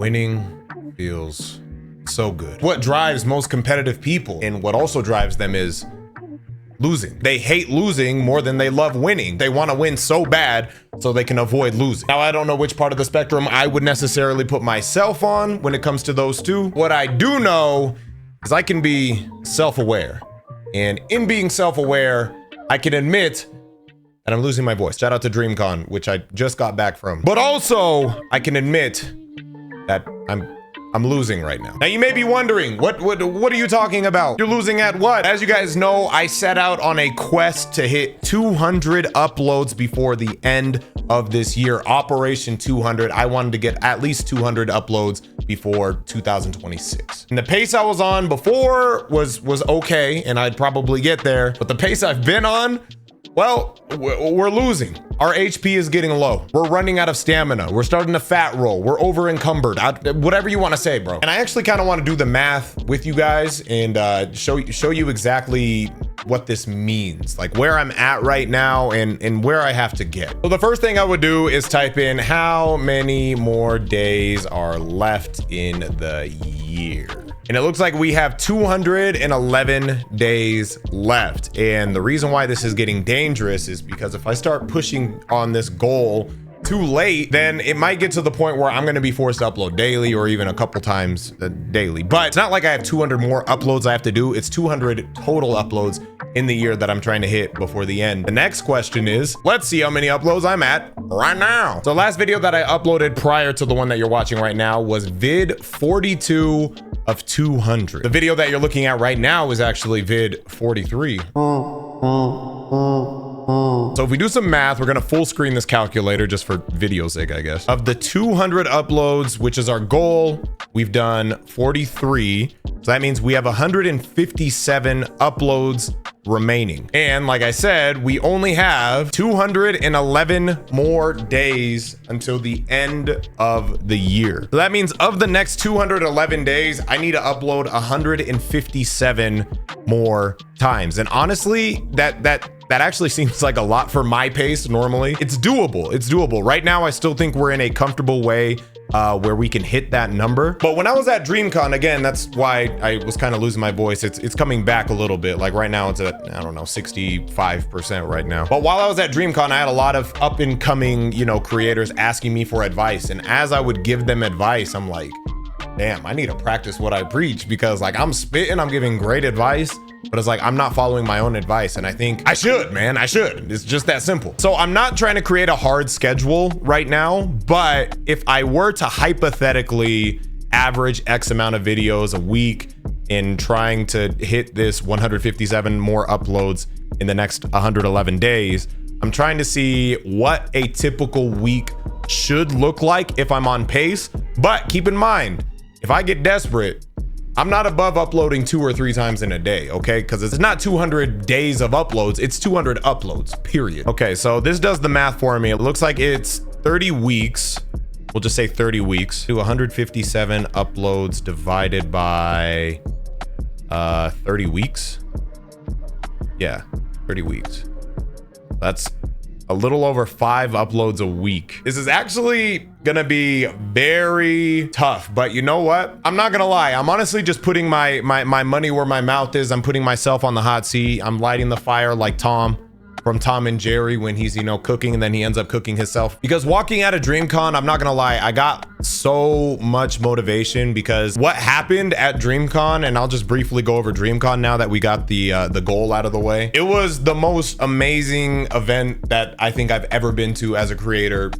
Winning feels so good. What drives most competitive people and what also drives them is losing. They hate losing more than they love winning. They want to win so bad so they can avoid losing. Now, I don't know which part of the spectrum I would necessarily put myself on when it comes to those two. What I do know is I can be self-aware. And in being self-aware, I can admit that I'm losing my voice. Shout out to DreamCon, which I just got back from. But also, I can admit that I'm losing right now. Now you may be wondering, what are you talking about? You're losing at what? As you guys know, I set out on a quest to hit 200 uploads before the end of this year. Operation 200. I wanted to get at least 200 uploads before 2026. And the pace I was on before was okay, and I'd probably get there. But the pace I've been on, well, we're losing. Our HP is getting low. We're running out of stamina. We're starting to fat roll. We're over encumbered. Whatever you want to say, bro. And I actually kind of want to do the math with you guys and show you exactly what this means, like where I'm at right now and where I have to get. So the first thing I would do is type in how many more days are left in the year. And it looks like we have 211 days left. And the reason why this is getting dangerous is because if I start pushing on this goal too late, then it might get to the point where I'm going to be forced to upload daily or even a couple times daily. But it's not like I have 200 more uploads I have to do. It's 200 total uploads in the year that I'm trying to hit before the end. The next question is, let's see how many uploads I'm at right now. So last video that I uploaded prior to the one that you're watching right now was vid 42 of 200. The video that you're looking at right now is actually vid 43. So if we do some math, we're gonna full screen this calculator just for video's sake, I guess. Of the 200 uploads, which is our goal, we've done 43. So that means we have 157 uploads remaining. And like I said, we only have 211 more days until the end of the year. So that means of the next 211 days, I need to upload 157 more times. And honestly, that actually seems like a lot for my pace normally. It's doable. It's doable. Right now, I still think we're in a comfortable way where we can hit that number. But when I was at DreamCon, again, that's why I was kind of losing my voice. It's coming back a little bit. Like right now, it's at, I don't know, 65% right now. But while I was at DreamCon, I had a lot of up and coming, creators asking me for advice. And as I would give them advice, I'm like, damn, I need to practice what I preach, because like I'm spitting, I'm giving great advice, but it's like I'm not following my own advice. And I think I should, man. I should. It's just that simple. So I'm not trying to create a hard schedule right now, but if I were to hypothetically average X amount of videos a week in trying to hit this 157 more uploads in the next 111 days, I'm trying to see what a typical week should look like if I'm on pace. But keep in mind, if I get desperate, I'm not above uploading 2 or 3 times in a day, okay? Because it's not 200 days of uploads, it's 200 uploads, period. Okay, so this does the math for me. It looks like it's 30 weeks. We'll just say 30 weeks. Do 157 uploads divided by 30 weeks. Yeah, 30 weeks. That's a little over 5 uploads a week. This is actually gonna be very tough, but you know what? I'm not gonna lie. I'm honestly just putting my money where my mouth is. I'm putting myself on the hot seat. I'm lighting the fire like Tom from Tom and Jerry when he's, cooking and then he ends up cooking himself. Because walking out of DreamCon, I'm not gonna lie, I got so much motivation because what happened at DreamCon, and I'll just briefly go over DreamCon now that we got the goal out of the way. It was the most amazing event that I think I've ever been to as a creator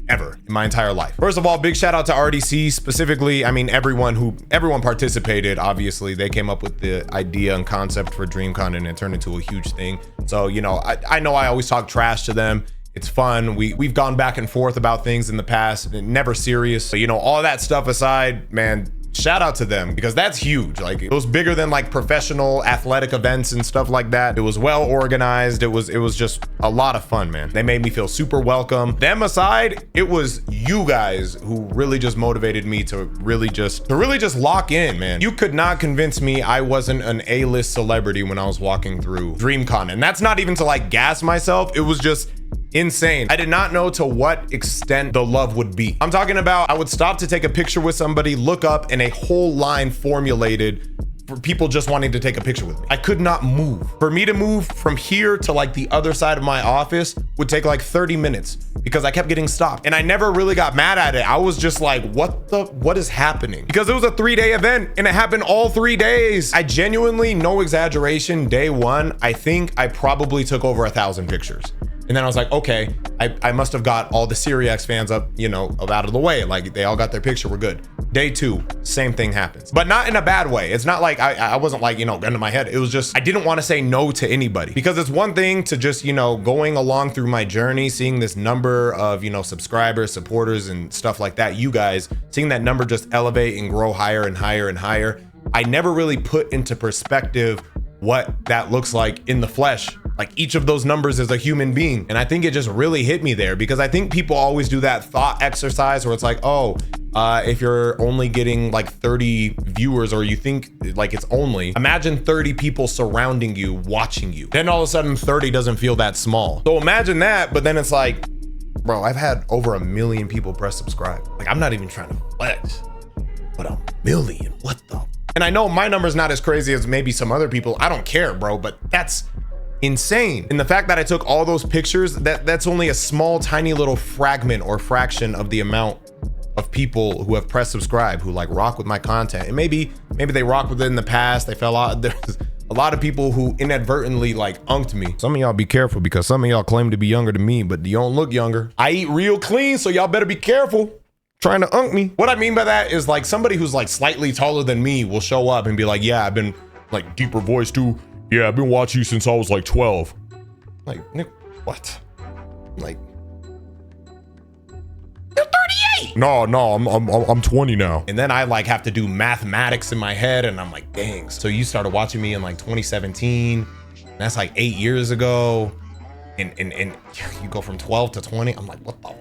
ever in my entire life. First of all, big shout out to RDC specifically. I mean, everyone participated. Obviously, they came up with the idea and concept for DreamCon and it turned into a huge thing. So, I know I always talk trash to them. It's fun. We've gone back and forth about things in the past, never serious. But all that stuff aside, man, shout out to them because that's huge. Like it was bigger than like professional athletic events and stuff like that. It was well organized. It was just a lot of fun, man. They made me feel super welcome. Them aside, it was you guys who really just motivated me to really just lock in, man. You could not convince me I wasn't an A-list celebrity when I was walking through DreamCon. And that's not even to like gas myself. It was just Insane. I did not know to what extent the love would be. I'm talking about I would stop to take a picture with somebody, look up, and a whole line formulated for people just wanting to take a picture with me. I could not move. For me to move from here to like the other side of my office would take like 30 minutes because I kept getting stopped. And I never really got mad at it. I was just like, what is happening? Because it was a 3-day event and it happened all 3 days. I genuinely, no exaggeration, day one, I think I probably took over 1,000 pictures. And then I was like, okay, I must have got all the SeeReax fans up, you know, out of the way. Like they all got their picture, we're good. Day two, same thing happens, but not in a bad way. It's not like I wasn't like, you know, gun to my head. It was just, I didn't want to say no to anybody because it's one thing to just, you know, going along through my journey, seeing this number of, you know, subscribers, supporters and stuff like that. You guys seeing that number just elevate and grow higher and higher and higher. I never really put into perspective what that looks like in the flesh. Like each of those numbers is a human being. And I think it just really hit me there because I think people always do that thought exercise where it's like, oh, if you're only getting like 30 viewers or you think like it's only, imagine 30 people surrounding you, watching you. Then all of a sudden 30 doesn't feel that small. So imagine that, but then it's like, bro, I've had over 1 million people press subscribe. Like I'm not even trying to flex, but 1 million, what the? And I know my number's not as crazy as maybe some other people. I don't care, bro, but that's insane. And the fact that I took all those pictures, that's only a small, tiny little fragment or fraction of the amount of people who have pressed subscribe, who like rock with my content. And maybe they rocked with it in the past. They fell out. There's a lot of people who inadvertently like unked me. Some of y'all be careful because some of y'all claim to be younger than me, but you don't look younger. I eat real clean, so y'all better be careful trying to unk me. What I mean by that is like somebody who's like slightly taller than me will show up and be like, yeah, I've been like deeper voice too. Yeah, I've been watching you since I was like 12. Like, Nick, what? Like, you're 38. No, I'm 20 now. And then I like have to do mathematics in my head and I'm like, dang. So you started watching me in like 2017. That's like 8 years ago. And you go from 12 to 20. I'm like, what the?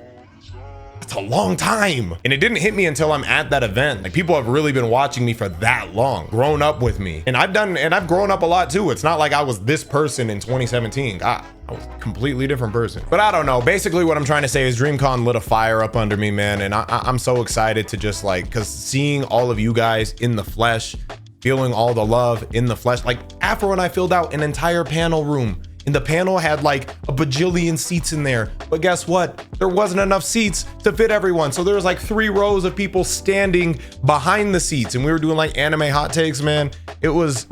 That's a long time. And it didn't hit me until I'm at that event. Like people have really been watching me for that long, grown up with me. And I've grown up a lot too. It's not like I was this person in 2017. I was a completely different person. But I don't know. Basically what I'm trying to say is DreamCon lit a fire up under me, man. And I'm so excited to just like, cause seeing all of you guys in the flesh, feeling all the love in the flesh. Like Afro and I filled out an entire panel room. And the panel had like a bajillion seats in there. But guess what? There wasn't enough seats to fit everyone. So there was like 3 rows of people standing behind the seats. And we were doing like anime hot takes, man. It was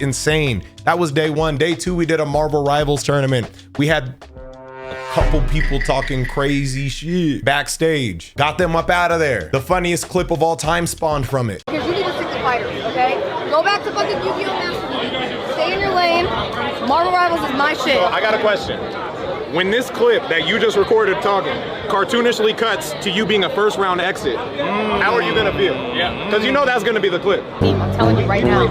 insane. That was day one. Day two, we did a Marvel Rivals tournament. We had a couple people talking crazy shit backstage. Got them up out of there. The funniest clip of all time spawned from it. Because you need to stick to fighters, okay? Go back to fucking Yu-Gi-Oh! Master. Stay in your lane. Marvel Rivals is my shit. So I got a question. When this clip that you just recorded talking cartoonishly cuts to you being a first round exit, how are you gonna feel? Yeah. Because you know that's gonna be the clip. I'm telling you right now.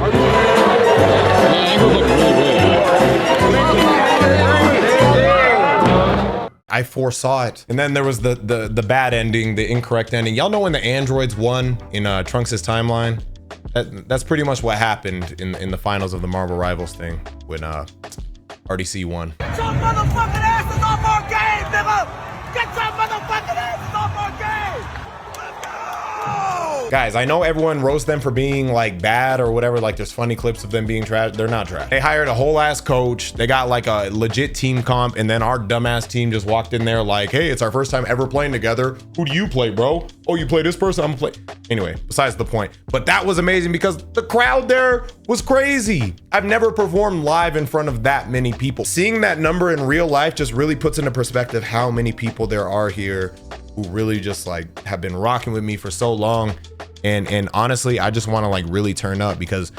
I foresaw it. And then there was the bad ending, the incorrect ending. Y'all know when the androids won in Trunks' timeline? That's pretty much what happened in the finals of the Marvel Rivals thing when RDC won. Get your motherfucking asses off our game, nigga! Get your motherfucking asses off our game! Let's go! Guys, I know everyone roasts them for being like bad or whatever, like there's funny clips of them being trash. They're not trash. They hired a whole ass coach. They got like a legit team comp, and then our dumbass team just walked in there like, hey, it's our first time ever playing together. Who do you play, bro? Oh, you play this person? I'm gonna play. Anyway, besides the point. But that was amazing because the crowd there was crazy. I've never performed live in front of that many people. Seeing that number in real life just really puts into perspective how many people there are here who really just like have been rocking with me for so long. And honestly, I just want to like really turn up because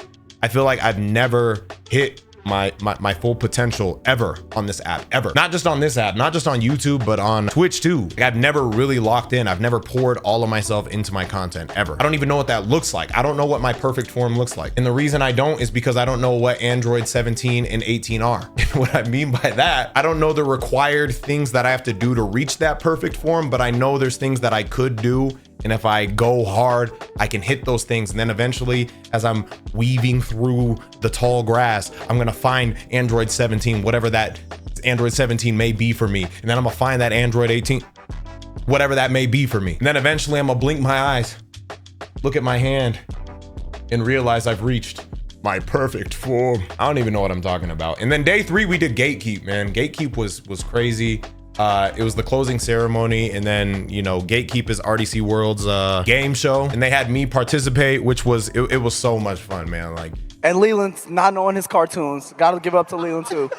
I feel like I've never hit my full potential ever on this app, ever. Not just on this app, not just on YouTube, but on Twitch too. Like, I've never really locked in. I've never poured all of myself into my content ever. I don't even know what that looks like. I don't know what my perfect form looks like. And the reason I don't is because I don't know what Android 17 and 18 are. And what I mean by that, I don't know the required things that I have to do to reach that perfect form, but I know there's things that I could do. And if I go hard, I can hit those things. And then eventually, as I'm weaving through the tall grass, I'm gonna find Android 17, whatever that Android 17 may be for me. And then I'm gonna find that Android 18, whatever that may be for me. And then eventually I'm gonna blink my eyes, look at my hand, and realize I've reached my perfect form. I don't even know what I'm talking about. And then day 3, we did Gatekeep, man. Gatekeep was crazy. It was the closing ceremony, and then, you know, Gatekeep is RDC World's game show, and they had me participate, which was, it was so much fun, man. Like, and Leland's not knowing his cartoons. Gotta give up to Leland too.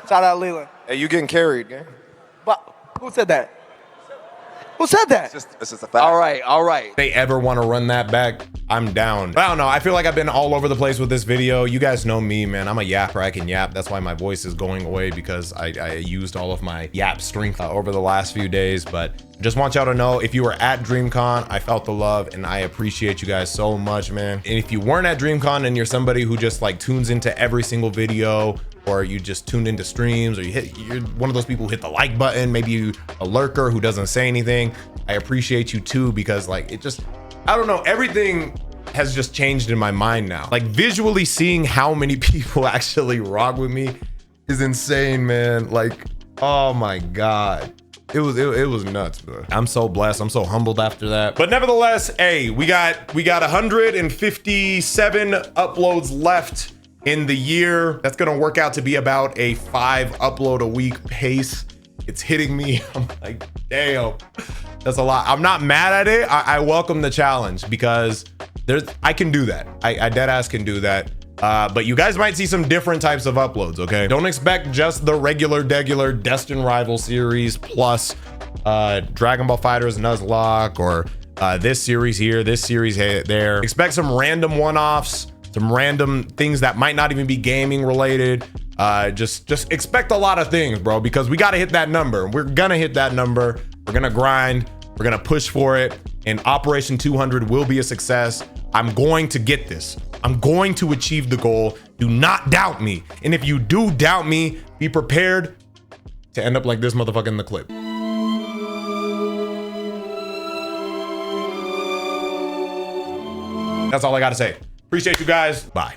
Shout out Leland. Hey, you getting carried, gang? But who said that? Who said that? It's just a fact. All right, all right. If they ever want to run that back, I'm down. But I don't know. I feel like I've been all over the place with this video. You guys know me, man. I'm a yapper. I can yap. That's why my voice is going away, because I used all of my yap strength over the last few days. But just want y'all to know, if you were at DreamCon, I felt the love and I appreciate you guys so much, man. And if you weren't at DreamCon and you're somebody who just like tunes into every single video, or you just tuned into streams, or you're one of those people who hit the like button, maybe you a lurker who doesn't say anything, I appreciate you too, because like, it just, I don't know, everything has just changed in my mind now. Like, visually seeing how many people actually rock with me is insane, man. Like, oh my God. It was nuts, bro. I'm so blessed. I'm so humbled after that. But nevertheless, hey, we got 157 uploads left in the year. That's gonna work out to be about a 5 upload a week pace. It's hitting me. I'm like, damn, that's a lot. I'm not mad at it. I welcome the challenge, because I can do that. I dead ass can do that. But you guys might see some different types of uploads, okay? Don't expect just the regular Destined Rival series plus Dragon Ball FighterZ Nuzlocke, or this series here, this series there. Expect some random one-offs, some random things that might not even be gaming related. Just expect a lot of things, bro, because we gotta hit that number. We're gonna hit that number. We're gonna grind. We're gonna push for it. And Operation 200 will be a success. I'm going to get this. I'm going to achieve the goal. Do not doubt me. And if you do doubt me, be prepared to end up like this motherfucker in the clip. That's all I gotta say. Appreciate you guys. Bye.